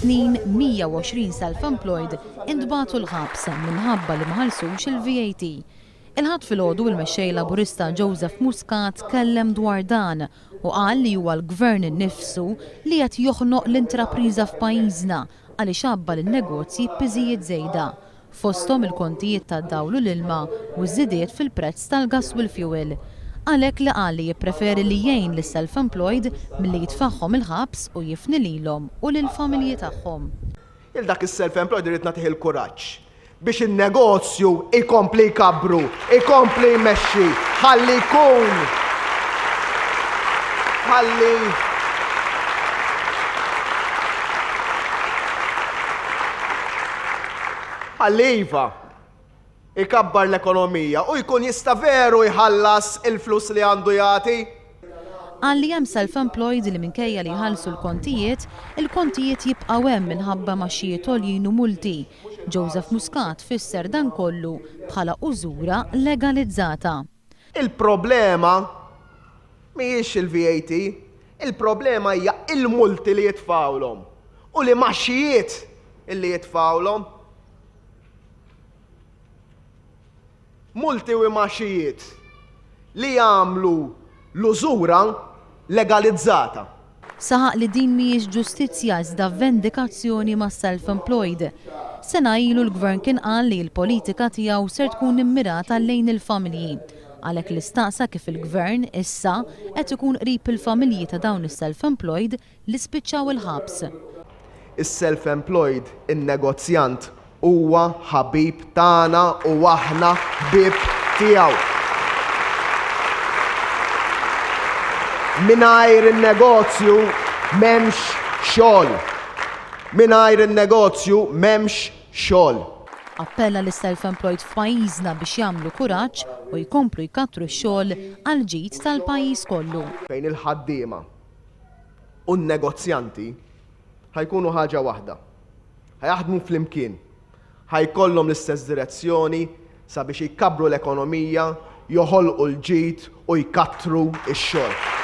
snin 120 self-employed intbagħtu l-ħabs minħabba li ma ħallsux il-VAT. Il-ħadd filgħodu il-Mexxej Laburista Joseph Muscat kellem dwar dan u qal li huwa l-Gvern innifsu li qed joħnoq l-intrapriża f'pajjiżna għaliex għabba lin-negozji piżijiet żejda. Fosthom il-kontijiet tad-dawl u l-ilma u żidiet fil-prezz tal-gass u l-fuel. Għalhekk li qal li jippreferi li jgħin lis-self-employed milli jitfgħuhom il-ħabs u jifni lilhom u lill-familji tagħhom. Il dak is-self-employed irid nagħtih il-kuraġġ biex in-negozju ikompli jkabbru, ikompli jmexxi, ħalli jkun ħalli iva ikabbar l-ekonomija u jkun jista' veru jħallas il-flus li għandu jagħti. Għalli hemm self-employed li minkejja li jħallsu l-kontijiet, il-kontijiet jibqgħu hemm minħabba maxxijiet għoljin u multi. Joseph Muscat fisser dan kollu bħala użura legalizzata. Il-problema mhijiex il-VAT, il-problema hija il-multi li jitfgħulhom u li maxxijiet illi jitfgħulhom. Multi u maxxijiet li jagħmlu l-użura legalizzata. Saħaq li din mhijiex ġustizzja iżda vendikazzjoni mas self-employed. Sena ilu l-Gvern kien qal li l-politika tiegħu ser tkun immirata lejn il-familji. Għalhekk li staqsa kif il-Gvern issa qed ikun qrib il-familji ta' dawn is-self-employed li spiċċaw il-ħabs. Is-self-employed, in-negozjant huwa ħabib tagħna u aħna ħbieb tiegħu. Mingħajr in-negozju m'hemmx xogħol. Mingħajr in-negozju m'hemmx xogħol. Appella lis self-employed f'pajjiżna biex jagħmlu kuraġġ u jkomplu jkattru x-xogħol għal ġid tal-pajjiż kollu. Fejn il-ħaddiema u n-negozjanti ħajkunu ħaġa waħda. Ħajaħdmu flimkien. Ħajkollhom l-istess direzzjoni sabiex jkabbru l-ekonomija, joħolqu l-ġid u jkattru x-xogħol.